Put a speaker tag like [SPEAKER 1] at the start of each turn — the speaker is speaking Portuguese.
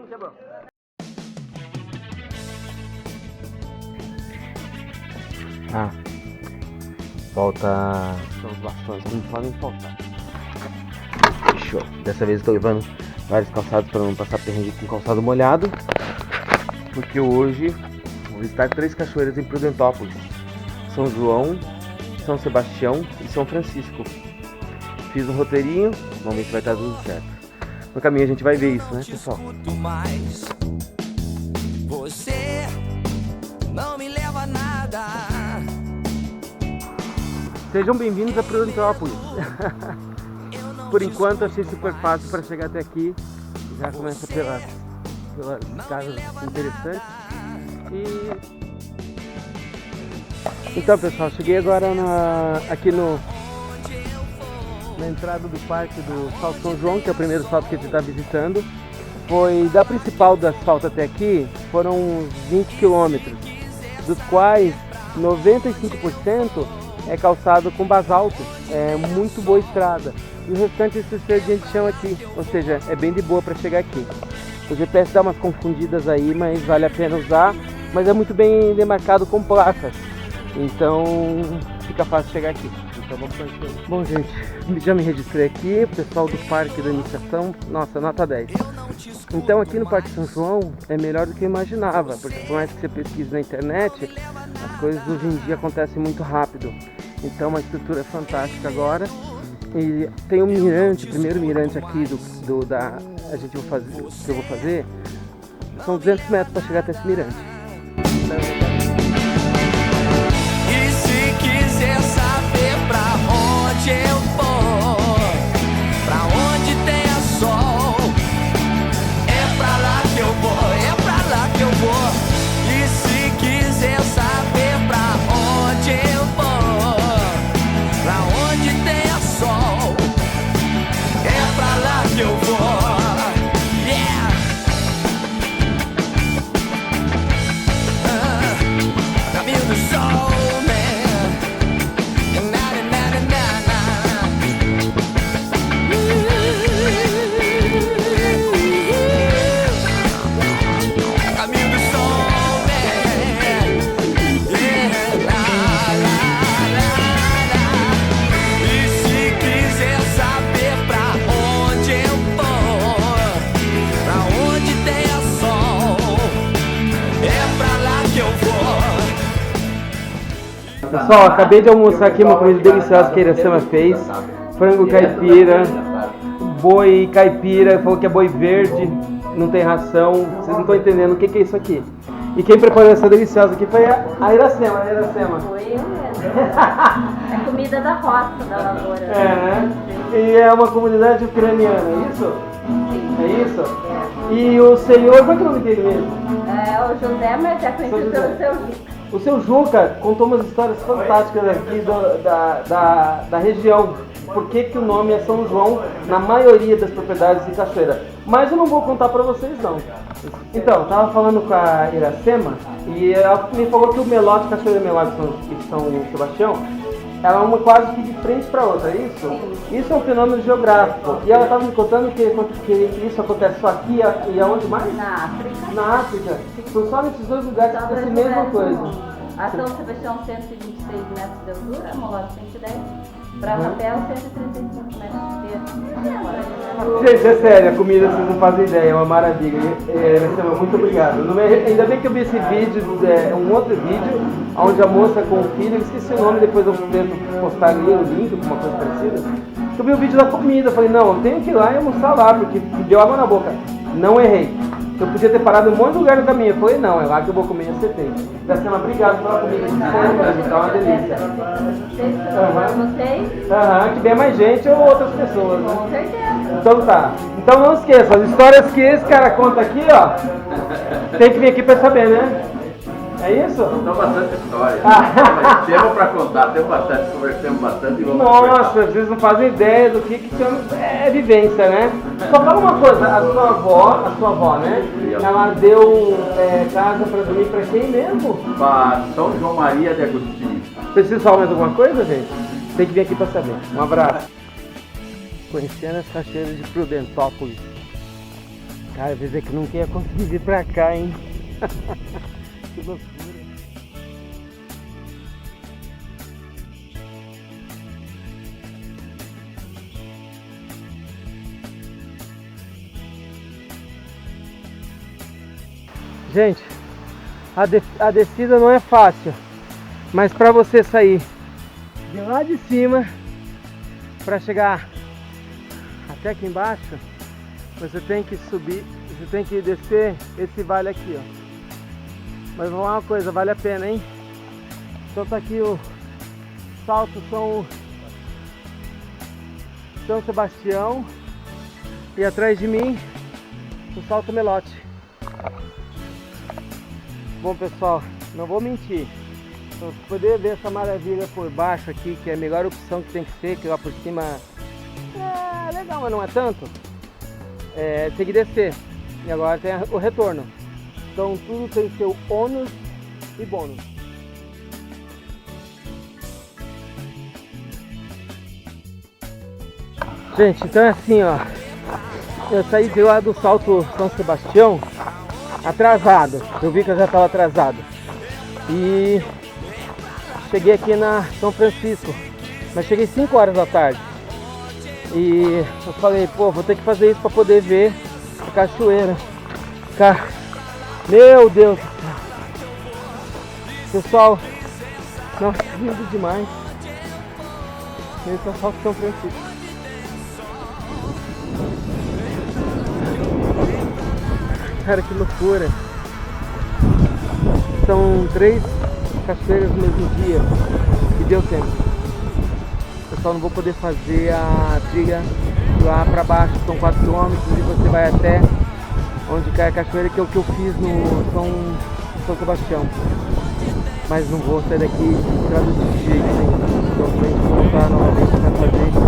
[SPEAKER 1] Quebrou. Falta... São os bastões que não podem faltar. Fechou. Dessa vez eu tô levando vários calçados para não passar perrengue com calçado molhado. Porque hoje vou visitar 3 cachoeiras em Prudentópolis: São João, São Sebastião e São Francisco. Fiz um roteirinho, vamos ver se vai estar tudo certo. No caminho a gente vai ver isso, né, pessoal?
[SPEAKER 2] Você não me leva a nada.
[SPEAKER 1] Sejam bem-vindos a Prudentópolis. Por enquanto achei super fácil para chegar até aqui. Já começa pelas casas interessantes. Então, pessoal, cheguei agora aqui na entrada do parque do Salto São João, que é o primeiro salto que a gente está visitando. Foi da principal do asfalto até aqui, foram uns 20 km, dos quais 95% é calçado com basalto, é muito boa estrada. E o restante é estrada de chão aqui, ou seja, é bem de boa para chegar aqui. O GPS dá umas confundidas aí, mas vale a pena usar, mas é muito bem demarcado com placas, então fica fácil chegar aqui. Então vamos conhecer. Bom, gente, já me registrei aqui, o pessoal do parque da iniciação, nossa, nota 10. Então aqui no Parque São João é melhor do que eu imaginava, porque por mais que você pesquise na internet, as coisas hoje em dia acontecem muito rápido. Então a estrutura é fantástica agora. E tem um mirante, o primeiro mirante aqui que eu vou fazer, são 200 metros para chegar até esse mirante.
[SPEAKER 2] E se quiser saber pra onde eu vou, pra onde tenha sol, é pra lá que eu vou, é pra lá que eu vou. E se quiser saber pra onde eu vou, pra onde tenha sol, é pra lá que eu vou. Yeah! Caminho do sol, man. Na, na, na, na, na. Caminho do sol, man. Yeah, la, la, la. E se quiser saber pra onde eu vou, pra onde tenha sol, é pra lá que eu vou.
[SPEAKER 1] Pessoal, acabei de almoçar aqui uma comida deliciosa que a Iracema fez. Frango caipira, boi caipira, falou que é boi verde, não tem ração. Vocês não estão entendendo o que é isso aqui. E quem preparou essa deliciosa aqui foi a Iracema, né, Iracema?
[SPEAKER 3] Foi eu mesmo. É comida da roça, da lavoura.
[SPEAKER 1] É, né? E é uma comunidade ucraniana, é isso? É isso?
[SPEAKER 3] É.
[SPEAKER 1] E o senhor, qual é o nome dele mesmo?
[SPEAKER 3] É o José, mas é conhecido
[SPEAKER 1] José.
[SPEAKER 3] pelo seu Juca.
[SPEAKER 1] O seu Juca contou umas histórias fantásticas aqui da região. Por que o nome é São João na maioria das propriedades de cachoeira. Mas eu não vou contar pra vocês não. Então, eu tava falando com a Iracema e ela me falou que o Melote, Cachoeira Melote de São Sebastião, ela é uma quase que de frente para outra, é isso? Isso é um fenômeno geográfico. E ela estava me contando que isso acontece só aqui e aonde mais?
[SPEAKER 3] Na África.
[SPEAKER 1] Na África. São só nesses dois lugares que acontece a mesma coisa.
[SPEAKER 3] A São Sebastião 126 metros de altura, a Molote 110. Para Rapel 135 metros de
[SPEAKER 1] Gente, é sério, a comida vocês não fazem ideia, é uma maravilha. Iracema, muito obrigado. Ainda bem que eu vi esse vídeo, um outro vídeo, onde a moça com o filho, eu esqueci o nome, depois eu tento postar ali o link, alguma coisa parecida. Eu vi o vídeo da comida, falei, não, eu tenho que ir lá e almoçar lá, porque deu água na boca. Não errei. Eu podia ter parado em um monte de lugar no caminho. Eu falei, não, é lá que eu vou comer e acertei. Iracema, obrigado pela comida que você tá uma delícia. Aham, que vem mais gente ou outras pessoas, né?
[SPEAKER 3] Com certeza.
[SPEAKER 1] Então tá. Então não esqueça, as histórias que esse cara conta aqui, ó, tem que vir aqui pra saber, né? É isso?
[SPEAKER 4] São bastante histórias. Temos para contar, temos bastante, conversamos bastante e vamos
[SPEAKER 1] Nossa,
[SPEAKER 4] conversar.
[SPEAKER 1] vocês não fazem ideia do que é vivência, né? Só fala uma coisa, a sua avó, né? Ela deu casa pra dormir pra quem mesmo?
[SPEAKER 4] Para São João Maria de Agostinho.
[SPEAKER 1] Precisa falar mais alguma coisa, gente? Tem que vir aqui pra saber. Um abraço. Conhecendo as cachoeiras de Prudentópolis. Cara, às vezes é que não ia conseguir vir pra cá, hein? Que loucura. Gente, a descida não é fácil, mas para você sair de lá de cima para chegar até aqui embaixo, você tem que subir, você tem que descer esse vale aqui, ó. Mas vou falar uma coisa, vale a pena, hein? Então tá aqui o Salto São Sebastião e atrás de mim o Salto Melote. Bom, pessoal, não vou mentir, para poder ver essa maravilha por baixo aqui, que é a melhor opção que tem que ser, que lá por cima é legal, mas não é tanto, tem que descer, e agora tem o retorno, então tudo tem seu ônus e bônus. Gente, então é assim, ó, eu saí de lá do Salto São Sebastião atrasado, eu vi que eu já estava atrasado e cheguei aqui na São Francisco, mas cheguei 5 horas da tarde e eu falei, pô, vou ter que fazer isso para poder ver a cachoeira. Meu Deus, pessoal, nossa, lindo demais. Esse é o Salto São Francisco. Cara, que loucura! São 3 cachoeiras no mesmo dia e deu tempo. Eu só não vou poder fazer a trilha lá pra baixo, são 4 km e você vai até onde cai a cachoeira, que é o que eu fiz no São Sebastião. Mas não vou sair daqui de jeito nenhum. Então, se a gente voltar novamente para fazer